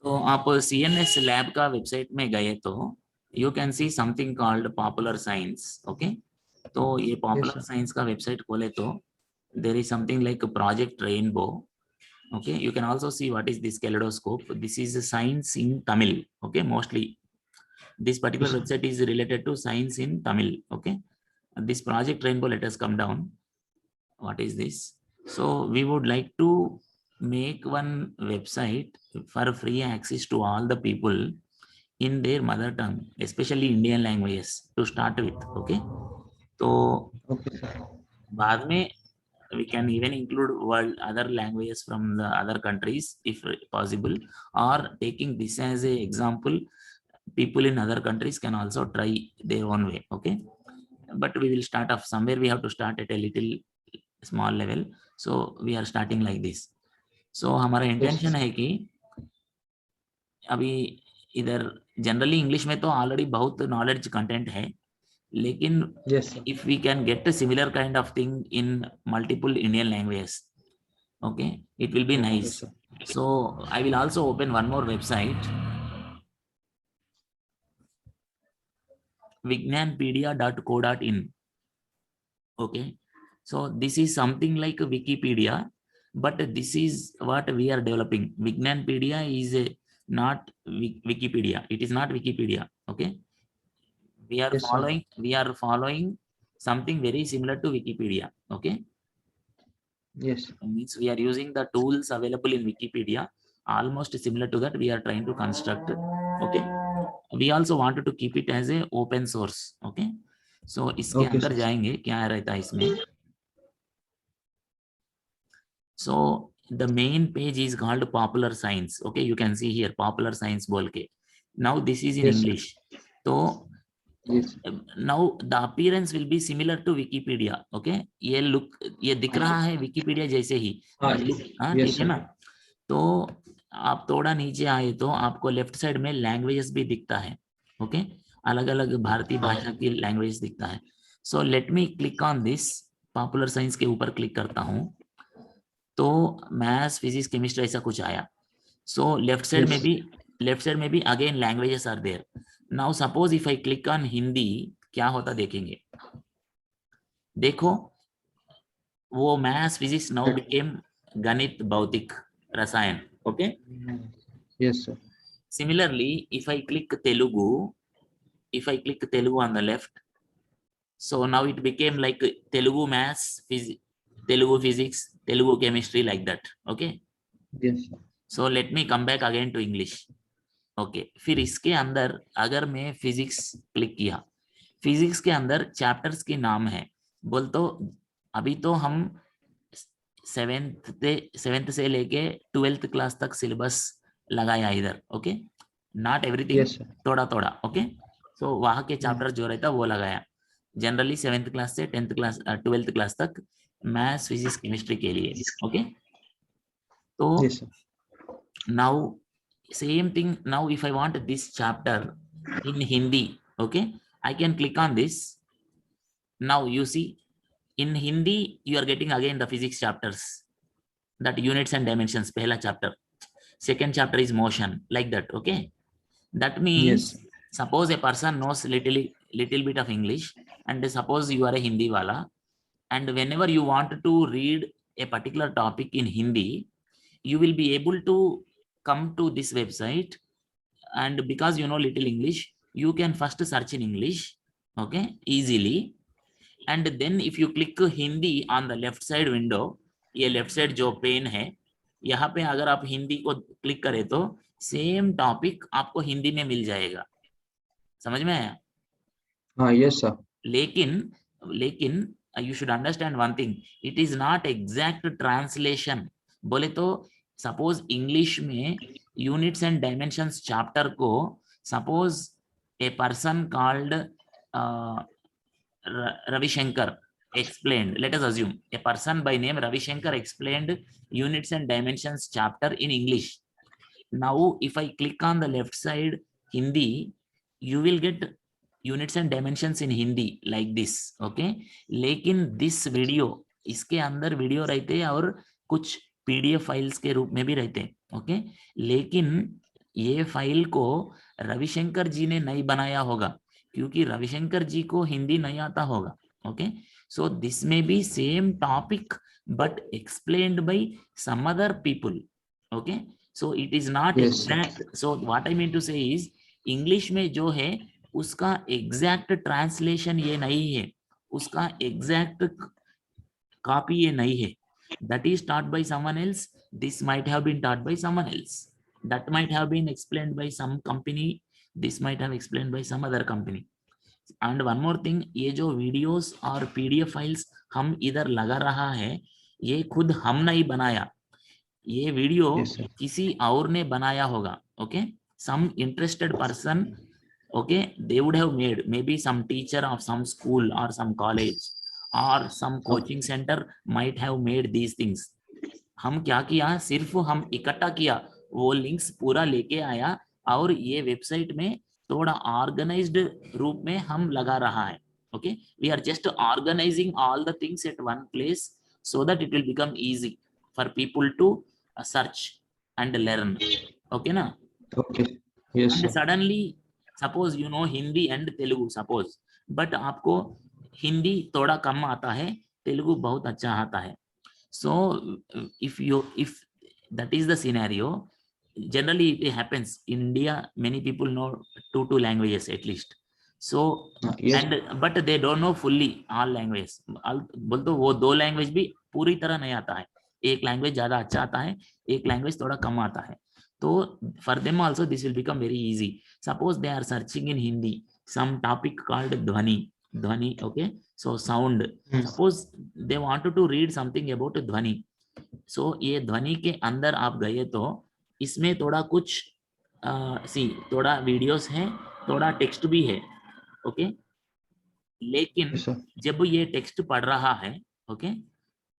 तो आप CNS lab का वेबसाइट में गए तो you can see something called popular science. Okay, तो ये Yes, पॉपुलर sir. साइंस का वेबसाइट खोले तो there is something like project rainbow. Okay, you can also see what is this kaleidoscope. This is science in Tamil. Okay, mostly this particular Yes, sir. website is related to science in Tamil. Okay, this project rainbow, let us come down. What is this? So we would like to make one website for free access to all the people in their mother tongue, especially Indian languages to start with. Okay, so Okay, sir. बाद में we can even include world other languages from the other countries if possible, or taking this as a example, people in other countries can also try their own way. Okay, but we will start off somewhere. We have to start at a little small level, so we are starting like this. So हमारा Yes, intention sir. है कि अभी इधर generally English में तो already बहुत knowledge content है, लेकिन Yes, sir. if we can get a similar kind of thing in multiple Indian languages, okay, it will be Okay, nice. sir. So I will also open one more website, vignanpedia.co.in. Okay, so this is something like Wikipedia, but this is what we are developing. Vignanpedia is not Wikipedia, it is not Wikipedia. Okay, Yes, sir. we are following something very similar to Wikipedia. Okay, Yes. means we are using the tools available in Wikipedia, almost similar to that we are trying to construct. Okay, we also wanted to keep it as a open source. Okay, so इसके Okay, अंदर sir. जाएंगे क्या रहता है इसमें. So the main page is called popular science. Okay, you can see here popular science बोल के. Now this is in Yes, sir. English. तो Yes. now the appearance will be similar to Wikipedia. Okay, ये look ये दिख रहा है Wikipedia जैसे ही. हाँ Yes, ठीक है sir. ना. तो आप थोड़ा नीचे आए तो आपको लेफ्ट साइड में लैंग्वेजेस भी दिखता है. ओके, अलग अलग भारतीय भाषा की लैंग्वेज दिखता है. So let me click on this. Popular science के ऊपर क्लिक करता हूं तो मैथ्स फिजिक्स केमिस्ट्री ऐसा कुछ आया. सो Yes. लेफ्ट साइड में भी again languages are there. Now suppose if I click on Hindi, क्या होता देखेंगे. देखो वो मैथ्स फिजिक्स नाउ बिकेम गणित भौतिक रसायन. Okay, Yes, sir. similarly if I click Telugu, if I click Telugu on the left, so now it became like Telugu maths, Telugu physics, Telugu chemistry, like that. Okay, Yes, sir. so let me come back again to English. Okay, फिर इसके अंदर अगर मैं physics click किया, physics के अंदर chapters के नाम है बोल तो अभी तो हम सेवेंथ से लेके 12th क्लास तक सिलेबस लगाया इधर. Okay, not everything, Yes, sir. थोड़ा थोड़ा. ओके, सो वहां के चैप्टर जो रहता वो लगाया. जनरली 7th क्लास से 10th क्लास 12th क्लास तक मैथ्स फिजिक्स केमिस्ट्री के लिए. ओके, तो Yes, sir. now same thing. Now if I want this chapter in Hindi, okay, I can click on this. Now you see in Hindi you are getting again the physics chapters, that units and dimensions pehla chapter, second chapter is motion, like that. Okay, that means Yes, sir. suppose a person knows little bit of English, and suppose you are a Hindi wala, and whenever you want to read a particular topic in Hindi, you will be able to come to this website, and because you know little English, you can first search in English. Okay, easily, and then if you click Hindi on the left side window, ये left side जो pen है, यहाँ पे अगर आप हिंदी को click करें तो सेम टॉपिक आपको हिंदी में मिल जाएगा. समझ में आया. Yes, sir. लेकिन लेकिन you should understand one thing, it is not exact translation. बोले तो सपोज इंग्लिश में यूनिट्स एंड डायमेंशंस चैप्टर को suppose a person called Ravishankar explained, let us assume a person by name Ravishankar explained units and dimensions chapter in English. Now if I click on the left side Hindi, you will get units and dimensions in Hindi like this. Okay, लेकिन this video, इसके अंदर video रहते हैं और कुछ PDF files के रूप में भी रहते हैं. ओके, लेकिन ये फाइल को रविशंकर जी ने नहीं बनाया होगा, क्योंकि रविशंकर जी को हिंदी नहीं आता होगा. Okay, so this may be same topic but explained by some other people. Okay, so it is not Yes, sir. exact. So what I mean to say is English में जो है उसका exact translation ये नहीं है, उसका exact copy ये नहीं है. That is taught by someone else. This might have been taught by someone else. That might have been explained by some company. This might have explained by some other company. And one more thing, ये जो videos और PDF files हम इधर लगा रहा है, ये खुद हम नहीं बनाया. ये वीडियो Yes, sir. किसी और ने बनाया होगा. Okay, some interested person, okay, they would have made, maybe some teacher of some school और सम कॉलेज और some coaching centre might have made these things. हम क्या किया, सिर्फ हम इकट्ठा किया, वो लिंक्स पूरा लेके आया और ये वेबसाइट में थोड़ा ऑर्गेनाइज्ड रूप में हम लगा रहा है. Okay, we are just organising all the things at one place so that it will become easy for people to search and learn. Okay ना. Okay. Yes, and sir. Suddenly suppose you know Hindi and Telugu suppose, but आपको हिंदी थोड़ा कम आता है, तेलुगु बहुत अच्छा आता है. So if that is the scenario, generally it happens in India, many people know two languages at least. So Yes. and but they don't know fully all languages. बोल तो वो दो लैंग्वेज भी पूरी तरह नहीं आता है, एक लैंग्वेज ज्यादा अच्छा आता है, एक लैंग्वेज थोड़ा कम आता है. तो for them also this will become very easy. Suppose they are searching in Hindi some topic called dhwani, okay, so sound. Suppose they wanted to read something about ध्वनि. So ये ध्वनि के अंदर आप गए तो इसमें थोड़ा कुछ थोड़ा वीडियोस है, थोड़ा टेक्स्ट भी है. ओके, लेकिन Yes, sir. जब ये टेक्स्ट पढ़ रहा है, okay,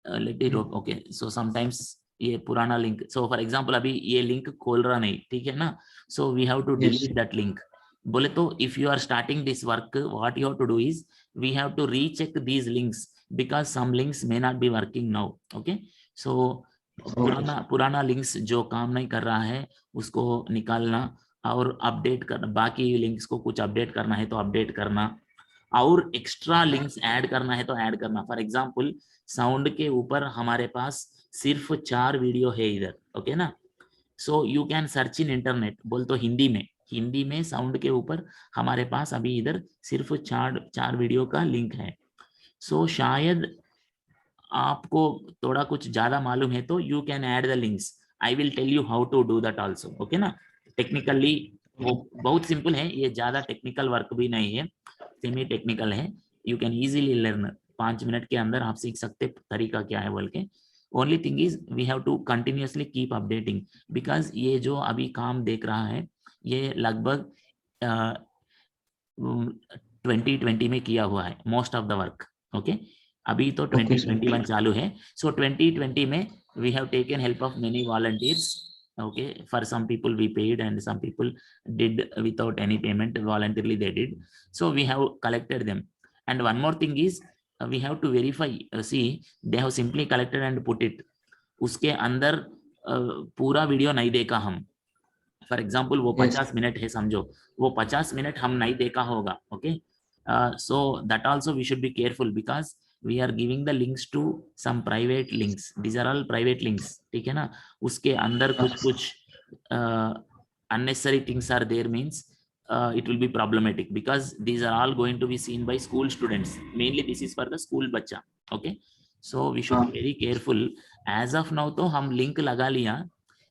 let it, okay, so sometimes ये पुराना लिंक, सो फॉर एग्जांपल अभी ये लिंक खोल रहा नहीं, ठीक है ना, so we have to Yes. Delete that link. बोले तो if you are starting this work, what you have to do is we have to recheck these links because some links may not be working now. Okay, so पुराना links जो काम नहीं कर रहा है उसको निकालना और अपडेट करना, बाकी लिंक्स को कुछ अपडेट करना है तो अपडेट करना, और एक्स्ट्रा लिंक्स ऐड करना है तो ऐड करना. फॉर एग्जांपल साउंड के ऊपर हमारे पास सिर्फ 4 वीडियो है इधर. ओके ना, so you can search in internet, बोल तो हिंदी में साउंड के ऊपर हमारे पास अभी इधर सिर्फ 4 वीडियो का लिंक है. सो शायद आपको थोड़ा कुछ ज्यादा मालूम है तो you can add the links. I will tell you how to do that also. Okay ना, टेक्निकली वो बहुत सिंपल है, ये ज्यादा टेक्निकल वर्क भी नहीं है, सेमी टेक्निकल है. You can easily learn, 5 minute के अंदर आप सीख सकते तरीका क्या है बोल के. Only thing is we have to continuously keep updating, because ये जो अभी काम देख रहा है ये लगभग 2020 में किया हुआ है most of the work. Okay, अभी तो 2021 चालू है. सो 2020 में we have taken help of many volunteers. Okay, for some people we paid and some people did without any payment, voluntarily they did. So we have collected them. And one more thing is we have to verify, see they have simply collected and put it. उसके अंदर पूरा video नहीं देखा हम. For example वो 50 minute है समझो, वो 50 मिनट हम नहीं देखा होगा. Okay, so that also we should be careful because we are giving the links to some private links. These are all private links, ठीक है ना. उसके अंदर कुछ unnecessary things are there means it will be problematic because these are all going to be seen by school students. Mainly this is for the school बच्चा. Okay, so we should be very careful. As of now तो हम link लगा लिया,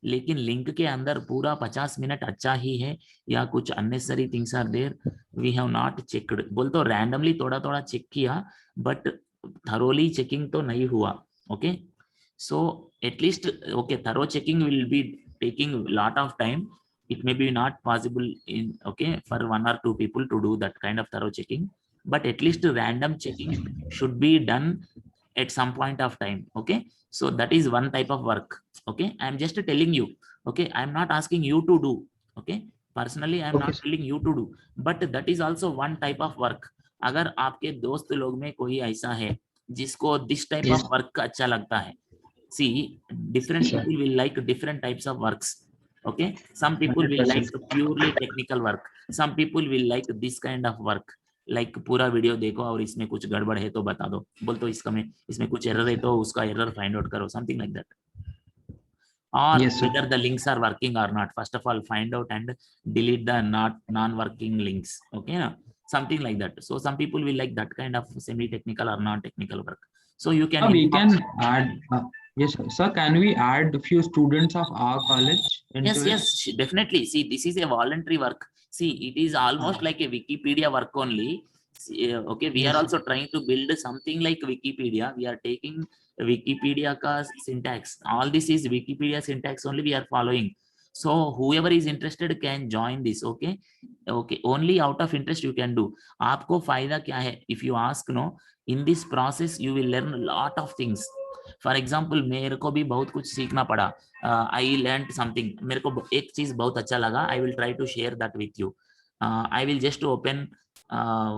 लेकिन link के अंदर पूरा 50 minute अच्छा ही है या कुछ unnecessary things are there, we have not checked. बोल तो रैंडमली थोड़ा थोड़ा चेक किया बट थरोली चेकिंग तो नहीं हुआ. Okay, so at least okay, thorough checking will be taking lot of time. It may be not possible in for 1 or 2 people to do that kind of thorough checking, but at least random checking should be done at some point of time. Okay, so that is one type of work. Okay, I am just telling you. Okay, I am not asking you to do. Okay, personally I am not telling you to do, but that is also one type of work. अगर आपके दोस्त लोग में कोई ऐसा है जिसको this type of work अच्छा लगता है, see different people will like different types of works. Okay, some people will like 100%. purely technical work, some people will like this kind of work, like पूरा वीडियो देखो और इसमें कुछ गड़बड़ है तो बता दो, बोल तो इसमें कुछ एरर है तो उसका एरर फाइंड आउट करो, something like that. Or Yes, sir. whether the links are working or not, first of all find out and delete the non-working links. Okay, something like that. So some people will like that kind of semi-technical or non-technical work, so you can We inform. can add, yes, sir. Can we add a few students of our college into Yes, definitely. See, this is a voluntary work. See, it is almost like a Wikipedia work only. See, okay, we are Yes. also trying to build something like Wikipedia. We are taking Wikipedia ka syntax. All this is Wikipedia syntax only we are following. So whoever is interested can join this. Okay, okay. Only out of interest you can do. आपको फायदा क्या है? If you ask, no, in this process you will learn a lot of things. For example, मेरे को भी बहुत कुछ सीखना पड़ा. I learned something. मेरे को एक चीज बहुत अच्छा लगा. I will try to share that with you. I will just open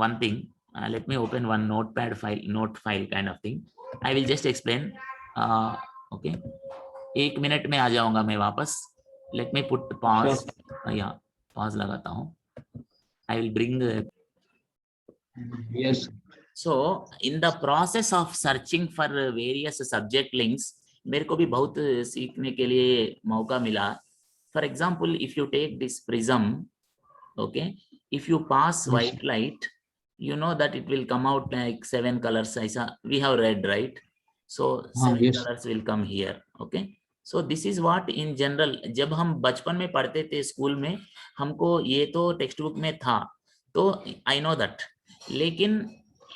one thing. Let me open one notepad file, note file kind of thing. I will just explain. Okay. 1 minute में आ जाऊंगा मैं वापस. Let me put pause. Yeah, pause लगाता हूँ. I will bring. Yes. So in the process of searching for various subject links, मेरे को भी बहुत सीखने के लिए मौका मिला. For example, if you take this prism, okay, if you pass white light, you know that it will come out like 7 colors. ऐसा we have read, right? So 7 Yes. colors will come here. Okay. So this is what in general, जब हम बचपन में पढ़ते थे school में, हमको ये तो टेक्स्ट बुक में था, तो I know that. लेकिन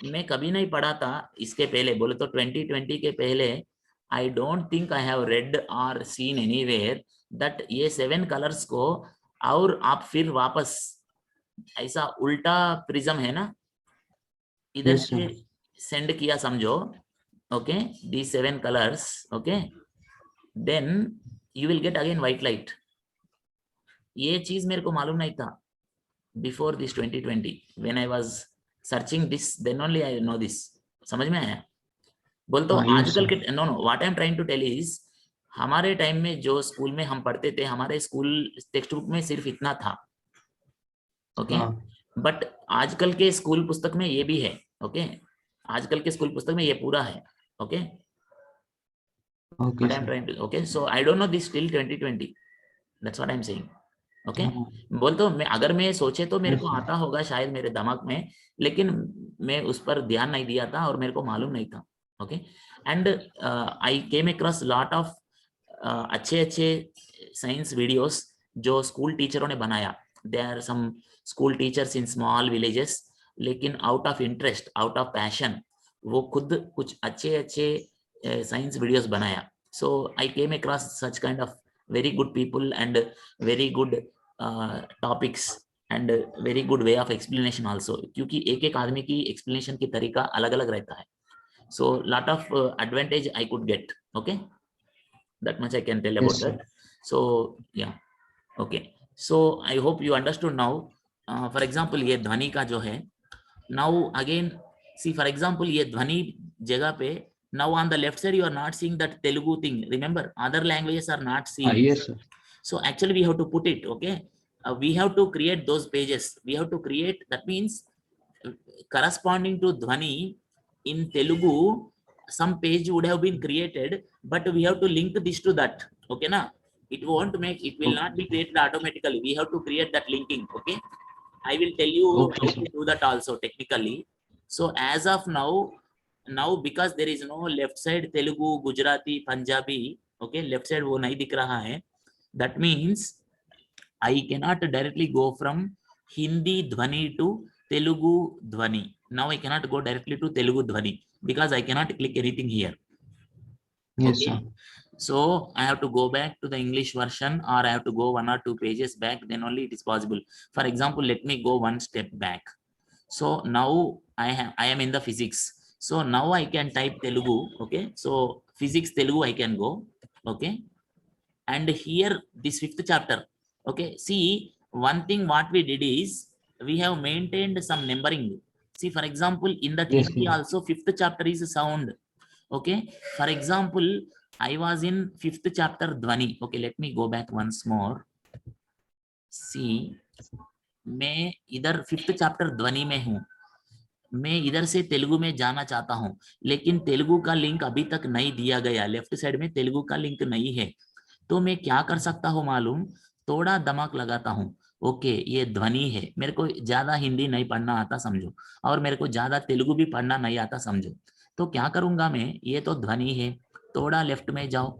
मैं कभी नहीं पढ़ा था इसके पहले, बोले तो 2020 के पहले. I don't think I have read और सीन एनीवेयर दैट ये 7 कलर्स को और आप फिर वापस ऐसा उल्टा प्रिज्म है ना, इधर Yes, से सेंड किया समझो. Okay, the 7 colours. Okay, then you will get again white light. ये चीज मेरे को मालूम नहीं था before this 2020. When I was searching this, then only I know this. समझ में आया? बोल तो आजकल के know what I am trying to tell is, हमारे टाइम में जो स्कूल में हम पढ़ते थे, हमारे स्कूल टेक्स्ट बुक में सिर्फ इतना था. ओके, बट आजकल के स्कूल पुस्तक में ये भी है. ओके, आजकल के स्कूल पुस्तक में ये पूरा है. Okay, what I am trying to, okay, so I don't know this till 2020. That's what I am saying. Okay, बोल तो मैं अगर मैं सोचे तो मेरे को आता होगा शायद मेरे दिमाग में, लेकिन मैं उस पर ध्यान नहीं दिया था और मेरे को मालूम नहीं था. Okay, and I came across lot of अच्छे अच्छे साइंस वीडियोस जो स्कूल टीचरों ने बनाया. They are some school teachers in small villages, लेकिन out of interest, out of passion, वो खुद कुछ अच्छे अच्छे साइंस वीडियोस बनाया. So I came across such kind of very good people and very good topics and very good way of explanation also, क्योंकि एक एक आदमी की explanation की तरीका अलग अलग रहता है. So lot of advantage I could get. Okay, that much I can tell about that. So yeah, okay, so I hope you understood now. For example, ये ध्वनि का जो है, now again see, for example, ये ध्वनि जगह पे, now on the left side you are not seeing that Telugu thing. Remember, other languages are not seen. Yes, sir. So actually we have to put it. Okay, we have to create those pages. We have to create, that means corresponding to dhvani in Telugu, some page would have been created, but we have to link this to that. Okay, na, it won't make, it will not be created automatically. We have to create that linking. Okay, I will tell you how to do that also technically. So as of now because there is no left side Telugu, Gujarati, Punjabi. Okay, left side वो नहीं दिख रहा है. That means I cannot directly go from Hindi dhvani to Telugu dhvani. Now I cannot go directly to Telugu dhvani because I cannot click anything here. Yes, okay, sir. so I have to go back to the English version, or I have to go 1 or 2 pages back, then only it is possible. For example, let me go one step back. So now I am in the physics. So now I can type Telugu. Okay, so physics Telugu I can go. Okay, and here this 5th chapter. Okay, see, one thing what we did is we have maintained some numbering. See, for example, in that Hindi also 5th chapter is sound. Okay, for example, I was in 5th chapter dhvani. Okay, let me go back once more. सी मैं इधर 5th chapter ध्वनि में हूँ, मैं इधर से तेलुगु में जाना चाहता हूँ, लेकिन तेलुगु का लिंक अभी तक नहीं दिया गया, लेफ्ट साइड में तेलुगु का लिंक नहीं है। तो मैं क्या कर सकता हूँ मालूम, थोड़ा दिमाग लगाता हूँ। ओके ये ध्वनि है, मेरे को ज्यादा हिंदी नहीं पढ़ना आता समझो, और मेरे को ज्यादा तेलुगु भी पढ़ना नहीं आता समझो। तो क्या करूंगा मैं, ये तो ध्वनि है, थोड़ा लेफ्ट में जाओ,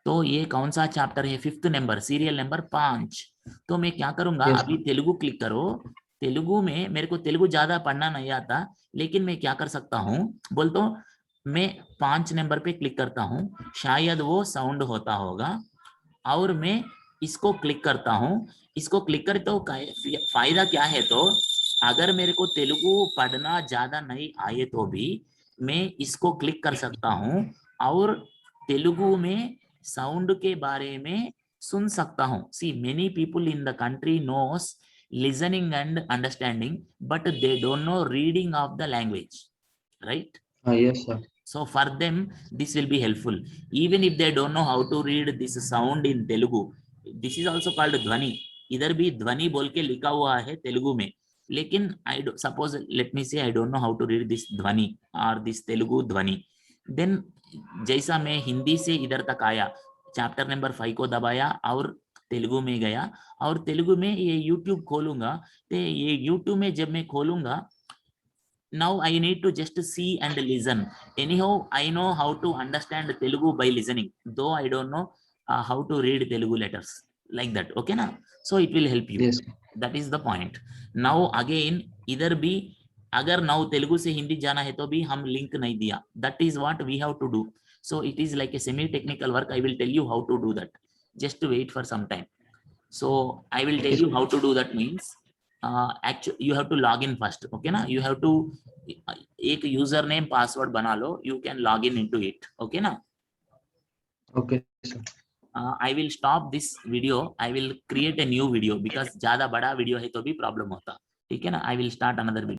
तो ये कौन सा चैप्टर है, 5th नंबर, सीरियल नंबर 5। तो मैं क्या करूंगा, Yes, अभी तेलुगु क्लिक करो। तेलुगु में मेरे को तेलुगु ज्यादा पढ़ना नहीं आता, लेकिन मैं क्या कर सकता हूँ बोल तो, मैं 5 नंबर पे क्लिक करता हूँ, शायद वो साउंड होता होगा, और मैं इसको क्लिक करता हूँ। इसको क्लिक कर तो फायदा क्या है, तो अगर मेरे को तेलुगु पढ़ना ज्यादा नहीं आए तो भी मैं इसको क्लिक कर सकता हूँ, और तेलुगु में साउंड के बारे में सुन सकता हूँ। See many people in the country knows listening and understanding, but they don't know reading of the language, right? yes, sir. So for them this will be helpful, even if they don't know how to read this sound in Telugu. This is also called dhvani, इधर भी ध्वनि बोल के लिखा हुआ है तेलुगु में, लेकिन I suppose let me say I don't know how to read this ध्वनि और दिस तेलुगु ध्वनि। देन जैसा मैं हिंदी से इधर तक आया, चैप्टर नंबर 5 को दबाया और तेलुगु में गया, और तेलुगु में ये यूट्यूब खोलूंगा, तो ये यूट्यूब में जब मैं खोलूंगा, now I need to just see and listen. Anyhow I know how to understand Telugu by listening, though I don't know how to read Telugu letters, like that, okay na? So it will help you, Yes, that is the point. Now again इधर भी अगर now Telugu से हिंदी जाना है तो भी हम link नहीं दिया, that is what we have to do. So it is like a semi technical work, I will tell you how to do that, just wait for some time. So I will tell yes, you how to do that means, actually you have to log in first, okay na? You have to एक user name password बना लो, you can log in into it, okay ना? okay, sir. I will stop this video, I will create a new video, because ज्यादा बड़ा video है तो भी problem होता, ठीक है ना? I will start another video.